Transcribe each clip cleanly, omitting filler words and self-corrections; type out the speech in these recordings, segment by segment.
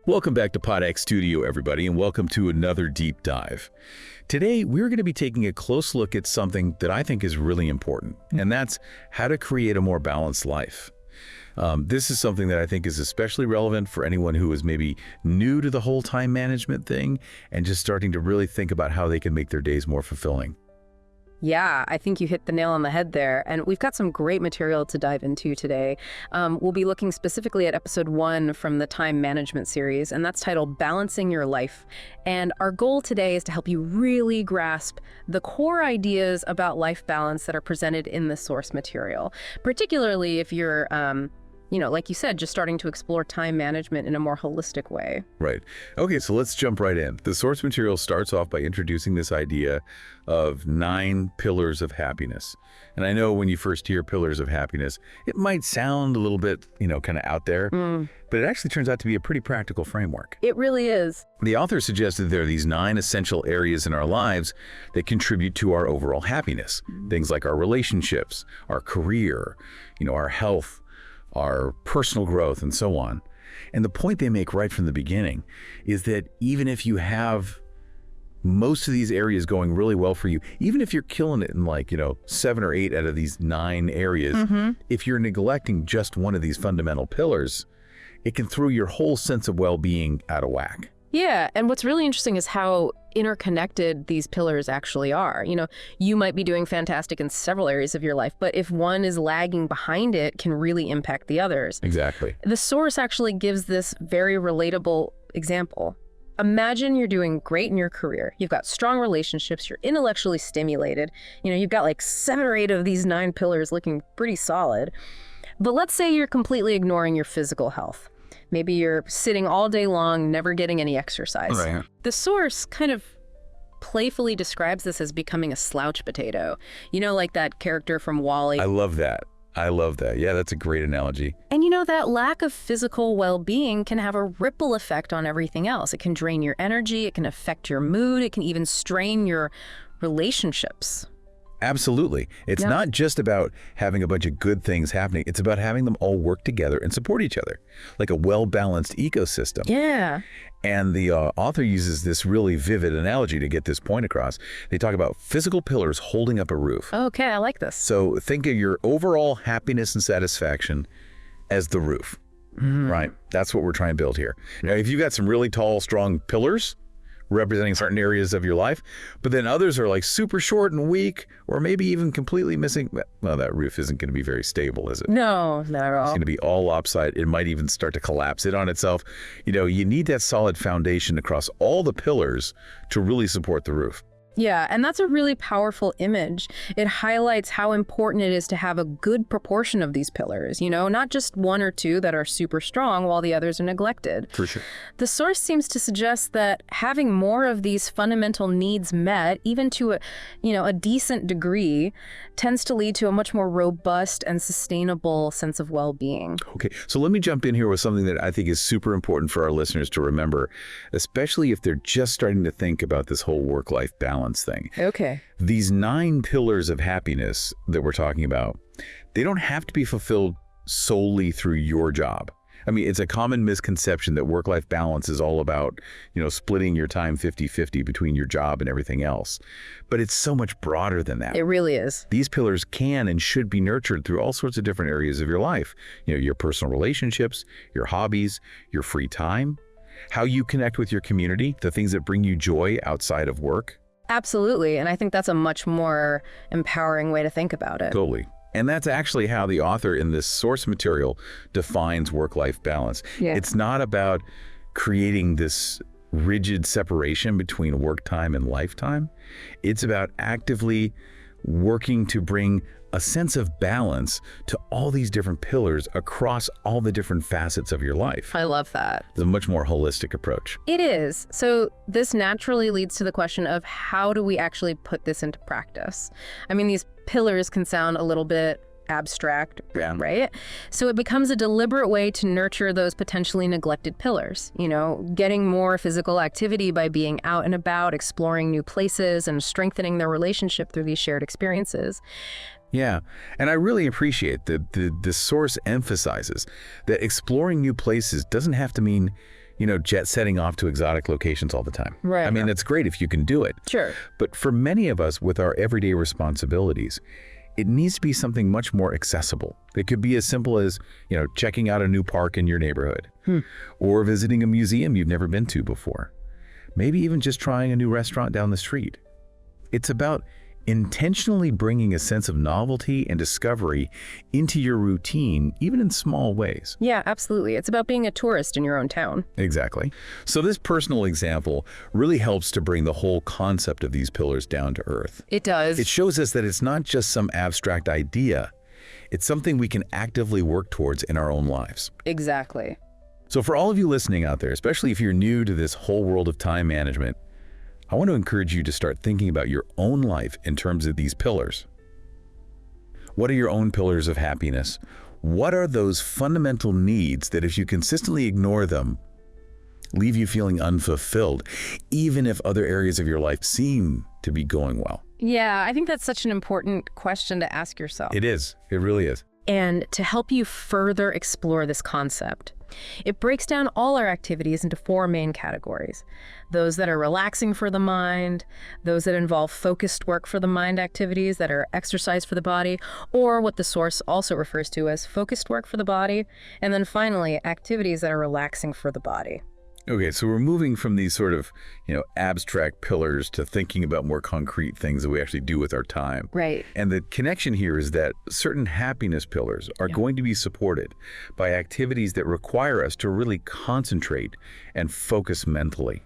Welcome back to PodX Studio, everybody, and welcome to another deep dive. Today, we're going to be taking a close look at something that I think is really important, and that's how to create a more balanced life. This is something that I think is especially relevant for anyone who is maybe new to the whole time management thing and just starting to really think about how they can make their days more fulfilling. Yeah, I think you hit the nail on the head there. And we've got some great material to dive into today. We'll be looking specifically at episode 1 from the time management series, and that's titled Balancing Your Life. And our goal today is to help you really grasp the core ideas about life balance that are presented in the source material, particularly if you're like you said, just starting to explore time management in a more holistic way. Right. Okay, so let's jump right in. The source material starts off by introducing this idea of 9 pillars of happiness. And I know when you first hear pillars of happiness, it might sound a little bit, kind of out there, but it actually turns out to be a pretty practical framework. It really is. The author suggested there are these 9 essential areas in our lives that contribute to our overall happiness. Things like our relationships, our career, our health, our personal growth, and so on. And the point they make right from the beginning is that even if you have most of these areas going really well for you, even if you're killing it in 7 or 8 out of these 9 areas, if you're neglecting just one of these fundamental pillars, it can throw your whole sense of well-being out of whack. Yeah, and what's really interesting is how interconnected these pillars actually are. You might be doing fantastic in several areas of your life, but if one is lagging behind it, can really impact the others. Exactly. The source actually gives this very relatable example. Imagine you're doing great in your career. You've got strong relationships, you're intellectually stimulated. You've got like 7 or 8 of these 9 pillars looking pretty solid. But let's say you're completely ignoring your physical health. Maybe you're sitting all day long, never getting any exercise. Right. The source kind of playfully describes this as becoming a slouch potato. Like that character from WALL-E. I love that. Yeah, that's a great analogy. And that lack of physical well-being can have a ripple effect on everything else. It can drain your energy, it can affect your mood, it can even strain your relationships. Absolutely. It's not just about having a bunch of good things happening. It's about having them all work together and support each other, like a well-balanced ecosystem. Yeah. And the author uses this really vivid analogy to get this point across. They talk about physical pillars holding up a roof. Okay, I like this. So think of your overall happiness and satisfaction as the roof, right? That's what we're trying to build here. Now, if you've got some really tall, strong pillars representing certain areas of your life, but then others are like super short and weak, or maybe even completely missing, well, that roof isn't going to be very stable, is it? No, not at all. It's going to be all lopsided. It might even start to collapse in on itself. You need that solid foundation across all the pillars to really support the roof. Yeah, and that's a really powerful image. It highlights how important it is to have a good proportion of these pillars, not just 1 or 2 that are super strong while the others are neglected. For sure. The source seems to suggest that having more of these fundamental needs met, even to a decent degree, tends to lead to a much more robust and sustainable sense of well-being. Okay, so let me jump in here with something that I think is super important for our listeners to remember, especially if they're just starting to think about this whole work-life balance thing. Okay. These 9 pillars of happiness that we're talking about, they don't have to be fulfilled solely through your job. I mean, it's a common misconception that work-life balance is all about, splitting your time 50-50 between your job and everything else. But it's so much broader than that. It really is. These pillars can and should be nurtured through all sorts of different areas of your life. Your personal relationships, your hobbies, your free time, how you connect with your community, the things that bring you joy outside of work. Absolutely, and I think that's a much more empowering way to think about it. Totally. And that's actually how the author in this source material defines work-life balance. Yeah. It's not about creating this rigid separation between work time and lifetime. It's about actively working to bring a sense of balance to all these different pillars across all the different facets of your life. I love that. It's a much more holistic approach. It is. So this naturally leads to the question of how do we actually put this into practice? I mean, these pillars can sound a little bit abstract, right? So it becomes a deliberate way to nurture those potentially neglected pillars, getting more physical activity by being out and about, exploring new places, and strengthening their relationship through these shared experiences. Yeah, and I really appreciate that the source emphasizes that exploring new places doesn't have to mean jet setting off to exotic locations all the time. Right. I mean, it's great if you can do it. Sure. But for many of us with our everyday responsibilities, it needs to be something much more accessible. It could be as simple as, checking out a new park in your neighborhood, or visiting a museum you've never been to before. Maybe even just trying a new restaurant down the street. It's about intentionally bringing a sense of novelty and discovery into your routine, even in small ways. Yeah, absolutely. It's about being a tourist in your own town. Exactly. So this personal example really helps to bring the whole concept of these pillars down to earth. It does. It shows us that it's not just some abstract idea. It's something we can actively work towards in our own lives. Exactly. So for all of you listening out there, especially if you're new to this whole world of time management, I want to encourage you to start thinking about your own life in terms of these pillars. What are your own pillars of happiness? What are those fundamental needs that if you consistently ignore them, leave you feeling unfulfilled, even if other areas of your life seem to be going well? Yeah, I think that's such an important question to ask yourself. It is. It really is. And to help you further explore this concept, it breaks down all our activities into 4 main categories. Those that are relaxing for the mind, those that involve focused work for the mind activities that are exercise for the body, or what the source also refers to as focused work for the body, and then finally, activities that are relaxing for the body. Okay, so we're moving from these sort of, abstract pillars to thinking about more concrete things that we actually do with our time. Right. And the connection here is that certain happiness pillars are going to be supported by activities that require us to really concentrate and focus mentally.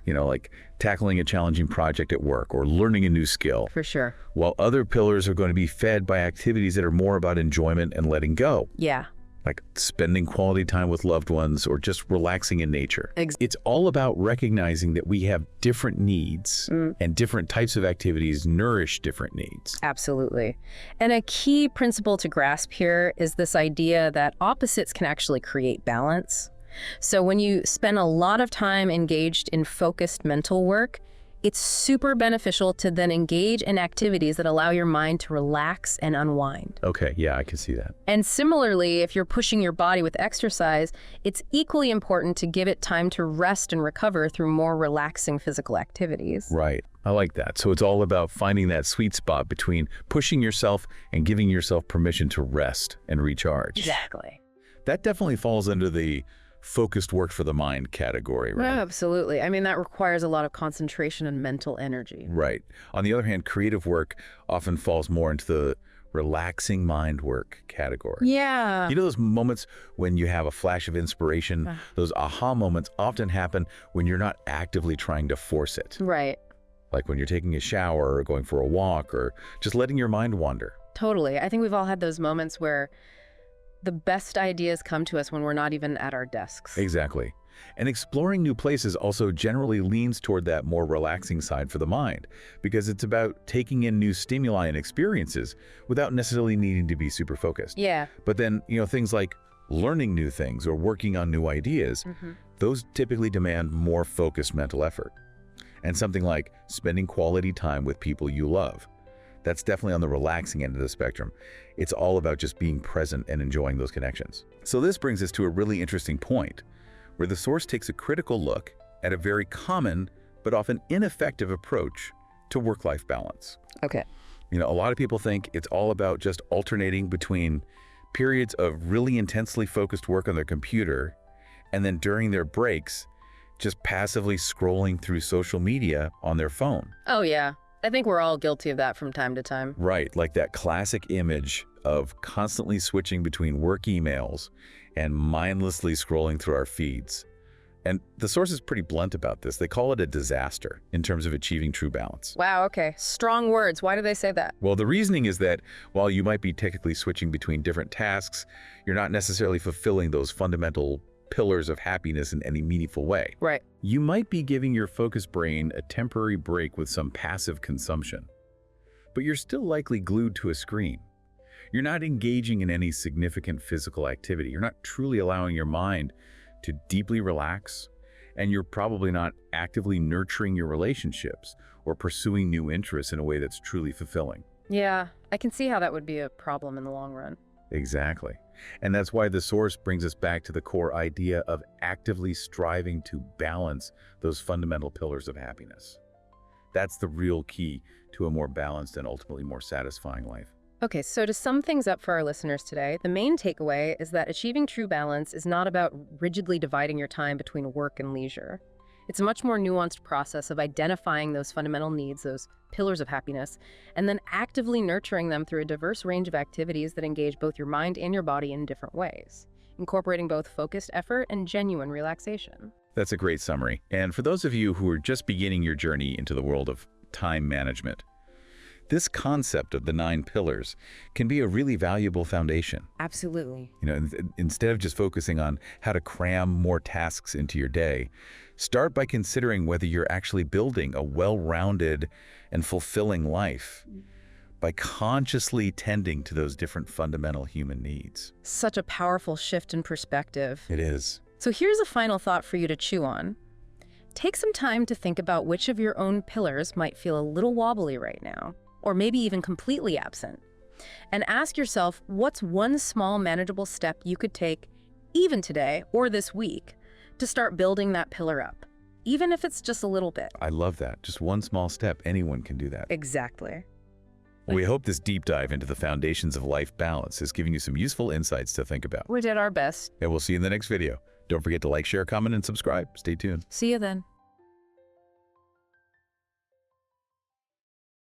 Like tackling a challenging project at work or learning a new skill. For sure. While other pillars are going to be fed by activities that are more about enjoyment and letting go. Yeah. Like spending quality time with loved ones or just relaxing in nature. It's all about recognizing that we have different needs and different types of activities nourish different needs. Absolutely. And a key principle to grasp here is this idea that opposites can actually create balance. So when you spend a lot of time engaged in focused mental work, it's super beneficial to then engage in activities that allow your mind to relax and unwind. Okay, yeah, I can see that. And similarly, if you're pushing your body with exercise, it's equally important to give it time to rest and recover through more relaxing physical activities. Right. I like that. So it's all about finding that sweet spot between pushing yourself and giving yourself permission to rest and recharge. Exactly. That definitely falls under the focused work for the mind category, right? Absolutely. I mean, that requires a lot of concentration and mental energy. Right. On the other hand, creative work often falls more into the relaxing mind work category. Yeah. Those moments when you have a flash of inspiration, those aha moments often happen when you're not actively trying to force it. Right. Like when you're taking a shower or going for a walk or just letting your mind wander. Totally. I think we've all had those moments where the best ideas come to us when we're not even at our desks. Exactly. And exploring new places also generally leans toward that more relaxing side for the mind, because it's about taking in new stimuli and experiences without necessarily needing to be super focused. Yeah. But then, things like learning new things or working on new ideas, those typically demand more focused mental effort. And something like spending quality time with people you love, that's definitely on the relaxing end of the spectrum. It's all about just being present and enjoying those connections. So this brings us to a really interesting point, where the source takes a critical look at a very common but often ineffective approach to work-life balance. Okay. A lot of people think it's all about just alternating between periods of really intensely focused work on their computer and then during their breaks, just passively scrolling through social media on their phone. Oh, yeah. I think we're all guilty of that from time to time. Right, like that classic image of constantly switching between work emails and mindlessly scrolling through our feeds. And the source is pretty blunt about this. They call it a disaster in terms of achieving true balance. Wow, okay. Strong words. Why do they say that? Well, the reasoning is that while you might be technically switching between different tasks, you're not necessarily fulfilling those fundamental pillars of happiness in any meaningful way. Right. You might be giving your focused brain a temporary break with some passive consumption, but you're still likely glued to a screen. You're not engaging in any significant physical activity. You're not truly allowing your mind to deeply relax, and you're probably not actively nurturing your relationships or pursuing new interests in a way that's truly fulfilling. Yeah, I can see how that would be a problem in the long run. Exactly. And that's why the source brings us back to the core idea of actively striving to balance those fundamental pillars of happiness. That's the real key to a more balanced and ultimately more satisfying life. Okay, so to sum things up for our listeners today, the main takeaway is that achieving true balance is not about rigidly dividing your time between work and leisure. It's a much more nuanced process of identifying those fundamental needs, those pillars of happiness, and then actively nurturing them through a diverse range of activities that engage both your mind and your body in different ways, incorporating both focused effort and genuine relaxation. That's a great summary. And for those of you who are just beginning your journey into the world of time management, this concept of the 9 pillars can be a really valuable foundation. Absolutely. Instead of just focusing on how to cram more tasks into your day, start by considering whether you're actually building a well-rounded and fulfilling life by consciously tending to those different fundamental human needs. Such a powerful shift in perspective. It is. So here's a final thought for you to chew on. Take some time to think about which of your own pillars might feel a little wobbly right now, or maybe even completely absent. And ask yourself, what's one small manageable step you could take, even today or this week, to start building that pillar up, even if it's just a little bit. I love that. Just one small step. Anyone can do that. Exactly. We hope this deep dive into the foundations of life balance is giving you some useful insights to think about. We did our best. And we'll see you in the next video. Don't forget to like, share, comment, and subscribe. Stay tuned. See you then.